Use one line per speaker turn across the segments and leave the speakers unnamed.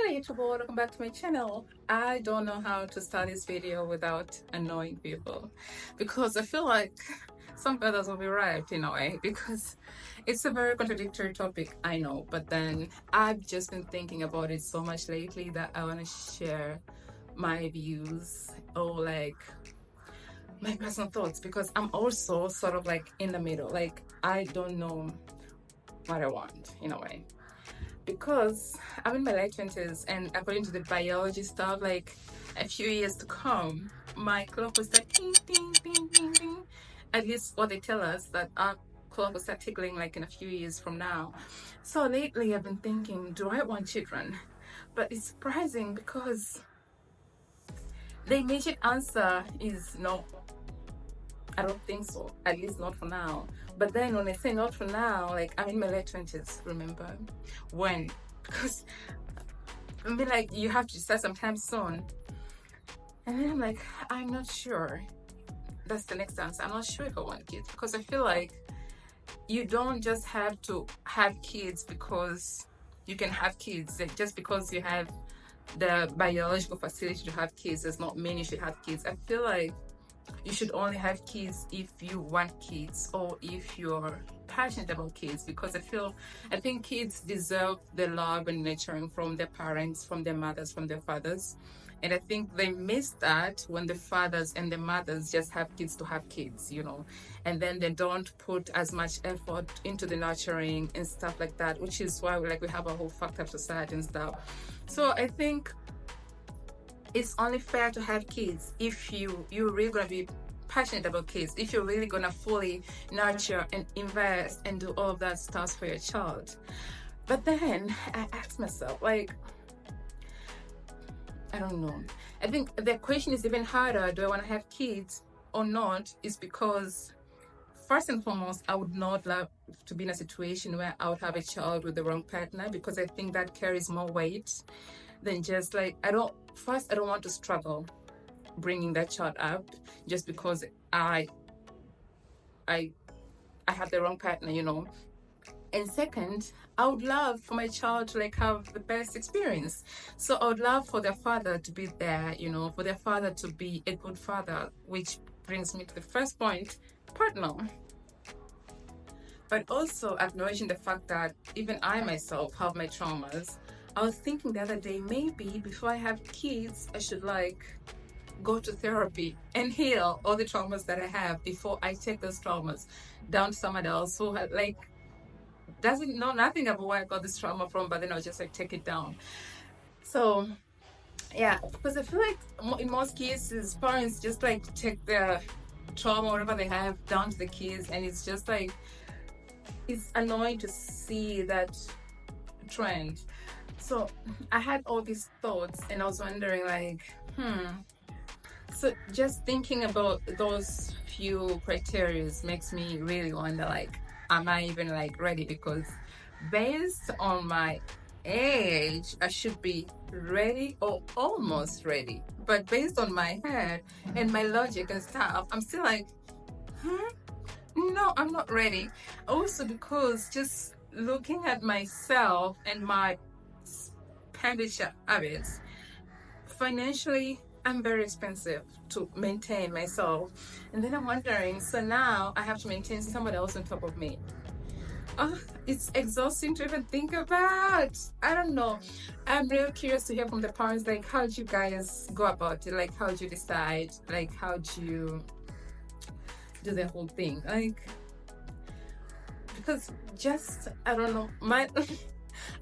Hello YouTube, welcome back to my channel. I don't know how to start this video without annoying people because I feel like some others will be right in a way because it's a very contradictory topic, I know, but then I've just been thinking about it so much lately that I want to share my views or like my personal thoughts because I'm also sort of like in the middle. Like I don't know what I want in a way because I'm in my late 20s, and according to the biology stuff, like a few years to come, my clock will start ding, ding, ding, ding, ding. At least what they tell us, that our clock will start tickling like in a few years from now. So lately I've been thinking, do I want children? But it's surprising because the immediate answer is no. I don't think so, at least not for now. But then when I say not for now, like I'm in my late 20s, remember? When? Because I mean, like, you have to start sometime soon. And then I'm like, I'm not sure. That's the next answer. I'm not sure if I want kids because I feel like you don't just have to have kids because you can have kids. Like, just because you have the biological facility to have kids does not mean you should have kids. I feel like you should only have kids if you want kids or if you're passionate about kids, because I think kids deserve the love and nurturing from their parents, from their mothers, from their fathers. And I think they miss that when the fathers and the mothers just have kids to have kids, and then they don't put as much effort into the nurturing and stuff like that, which is why we have a whole fucked up society and stuff. So I think it's only fair to have kids if you're really gonna be passionate about kids, if you're really gonna fully nurture and invest and do all of that stuff for your child. But then I asked myself, like, I don't know. I think the question is even harder, do I want to have kids or not, is because first and foremost, I would not love to be in a situation where I would have a child with the wrong partner, because I think that carries more weight than just like, I don't want to struggle bringing that child up just because I have the wrong partner, And second, I would love for my child to like have the best experience. So I would love for their father to be there, for their father to be a good father, which brings me to the first point, partner. But also acknowledging the fact that even I myself have my traumas. I was thinking the other day, maybe before I have kids, I should like go to therapy and heal all the traumas that I have before I take those traumas down to someone else who had like doesn't know nothing about where I got this trauma from, but then I'll just like take it down. So yeah, because I feel like in most cases parents just like take the trauma, whatever they have, down to the kids, and it's just like, it's annoying to see that trend. So I had all these thoughts and I was wondering like, so just thinking about those few criteria makes me really wonder, like, am I even like ready? Because based on my age, I should be ready or almost ready. But based on my head and my logic and stuff, I'm still like, no, I'm not ready. Also because just looking at myself and my expenditure habits, financially, I'm very expensive to maintain myself. And then I'm wondering, so now I have to maintain someone else on top of me. It's exhausting to even think about. I don't know. I'm real curious to hear from the parents, like, how do you guys go about it? Like, how do you decide? Like, how do you do the whole thing? Like, because just, I don't know,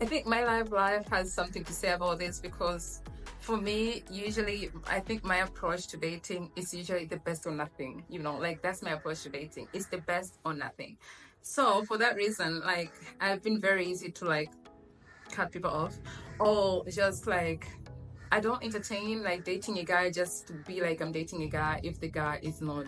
I think my life has something to say about this, because for me, usually, I think my approach to dating is usually the best or nothing. Like, that's my approach to dating. It's the best or nothing. So for that reason, like, I've been very easy to like cut people off, or just like, I don't entertain like dating a guy just to be like I'm dating a guy if the guy is not,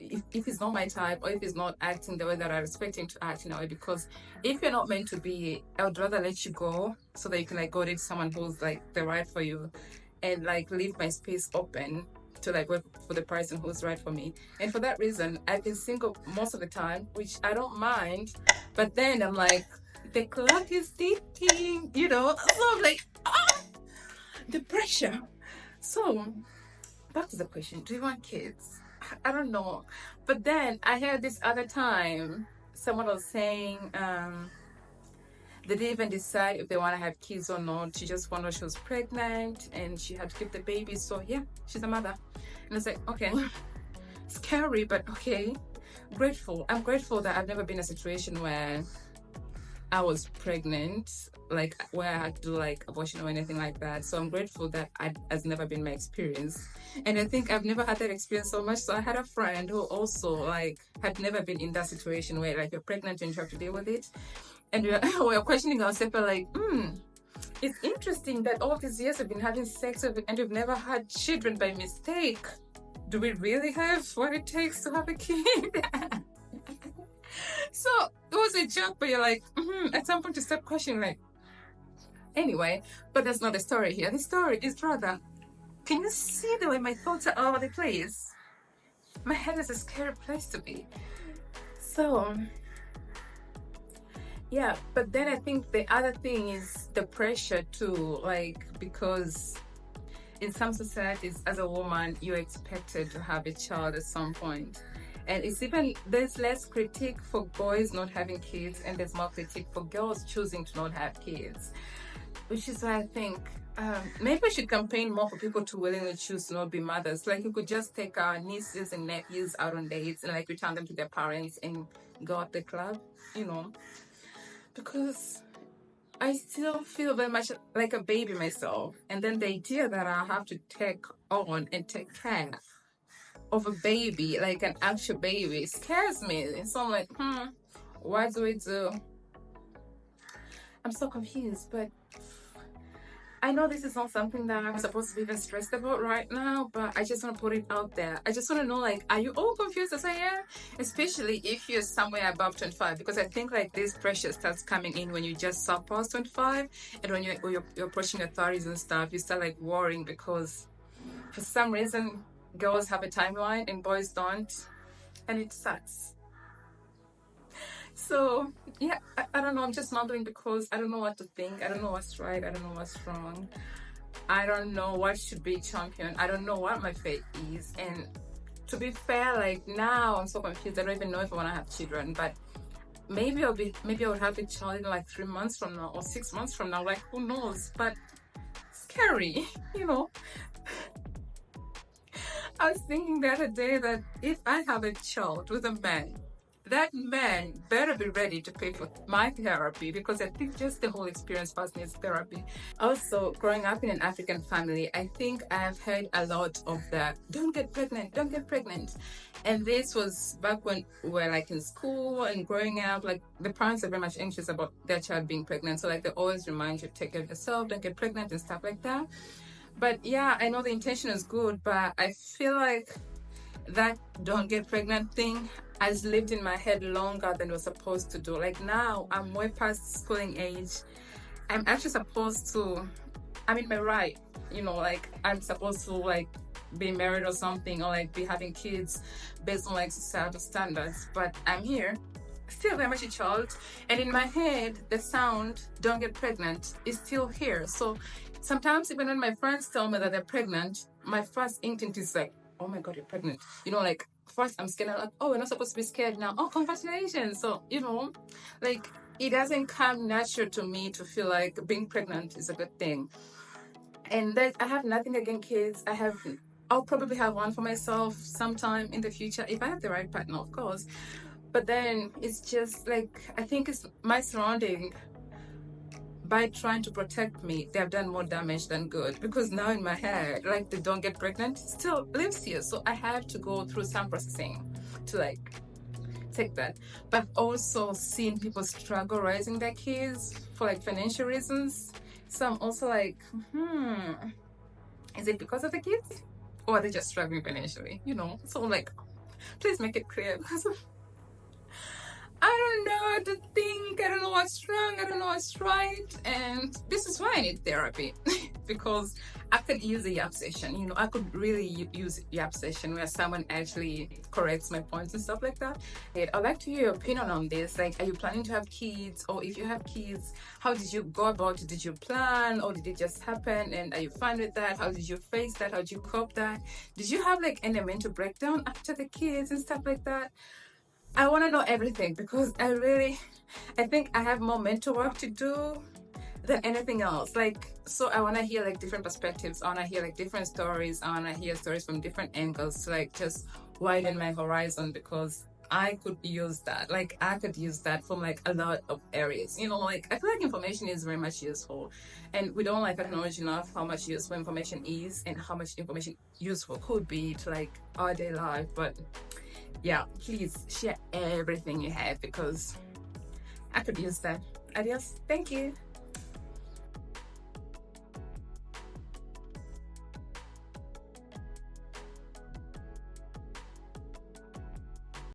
if it's not my type, or if he's not acting the way that I expect him to act in a way. Because if you're not meant to be, I would rather let you go so that you can like go date someone who's like the right for you, and like leave my space open to like work for the person who's right for me. And for that reason, I've been single most of the time, which I don't mind. But then I'm like, the clock is ticking, you know. So I'm like, the pressure. So back to the question, do you want kids? I don't know. But then I heard this other time, someone was saying, they didn't even decide if they want to have kids or not. She just found out she was pregnant and she had to keep the baby. So yeah, she's a mother. And it's like, okay, scary, but okay, grateful. I'm grateful that I've never been in a situation where I was pregnant, like where I had to do like abortion or anything like that. So I'm grateful that has never been my experience. And I think I've never had that experience so much. So I had a friend who also like had never been in that situation where like you're pregnant and you have to deal with it. And we're questioning ourselves, we're like, it's interesting that all these years we've been having sex and we've never had children by mistake. Do we really have what it takes to have a kid? So it was a joke, but you're like, at some point you start questioning, like, anyway, but that's not the story here. The story is rather, can you see the way my thoughts are all over the place? My head is a scary place to be. So, yeah, but then I think the other thing is the pressure too, like, because in some societies, as a woman, you're expected to have a child at some point. And it's even, there's less critique for boys not having kids, and there's more critique for girls choosing to not have kids. Which is why I think maybe we should campaign more for people to willingly choose to not be mothers. Like, you could just take our nieces and nephews out on dates and like return them to their parents and go at the club, you know. Because I still feel very much like a baby myself. And then the idea that I have to take on and take care of a baby, like an actual baby, scares me. So I'm like, what do we do? I'm so confused, but I know this is not something that I'm supposed to be even stressed about right now, but I just want to put it out there. I just want to know, like, are you all confused as I am? Especially if you're somewhere above 25, because I think like this pressure starts coming in when you just surpass 25, and when you're approaching your 30s and stuff, you start like worrying because for some reason girls have a timeline and boys don't, and it sucks. So yeah, I don't know, I'm just mumbling because I don't know what to think. I don't know what's right, I don't know what's wrong, I don't know what should be champion, I don't know what my fate is. And to be fair, like now I'm so confused. I don't even know if I want to have children, but maybe I would have a child in like 3 months from now or 6 months from now, like who knows. But scary, you know. I was thinking the other day that if I have a child with a man, that man better be ready to pay for my therapy, because I think just the whole experience first needs therapy. Also, growing up in an African family, I think I've heard a lot of that, don't get pregnant, don't get pregnant. And this was back when we were like in school and growing up, like the parents are very much anxious about their child being pregnant. So like they always remind you to take care of yourself, don't get pregnant and stuff like that. But yeah, I know the intention is good, but I feel like that don't get pregnant thing has lived in my head longer than it was supposed to do. Like now I'm way past schooling age. I'm actually supposed to, I'm in my right, you know, like I'm supposed to like be married or something, or like be having kids based on like societal standards. But I'm here, still very much a child, and in my head the sound don't get pregnant is still here. So sometimes even when my friends tell me that they're pregnant, my first instinct is like, oh my god, you're pregnant, you know. Like first I'm scared, I'm like, oh, we're not supposed to be scared now, oh congratulations. So you know, like it doesn't come natural to me to feel like being pregnant is a good thing. And that I have nothing against kids. I'll probably have one for myself sometime in the future if I have the right partner, of course. But then it's just like, I think it's my surrounding, by trying to protect me, they have done more damage than good. Because now in my head, like the don't get pregnant still lives here. So I have to go through some processing to like take that. But also seeing people struggle raising their kids for like financial reasons. So I'm also like, is it because of the kids? Or are they just struggling financially? You know? So I'm like, please make it clear, because I don't know what to think, I don't know what's wrong, I don't know what's right, and this is why I need therapy. because I could use a Yap session. You know, I could really use Yap session where someone actually corrects my points and stuff like that. And I'd like to hear your opinion on this. Like, are you planning to have kids? Or if you have kids, how did you go about it? Did you plan or did it just happen? And are you fine with that? How did you face that? How did you cope that? Did you have like any mental breakdown after the kids and stuff like that? I want to know everything because I think I have more mental work to do than anything else. Like, so I want to hear like different perspectives. I want to hear like different stories. I want to hear stories from different angles to like just widen my horizon because I could use that. Like, I could use that from like a lot of areas. You know, like I feel like information is very much useful, and we don't like acknowledge enough how much useful information is and how much information useful could be to like our day life. But yeah, please share everything you have because I could use that. Adios. Thank you.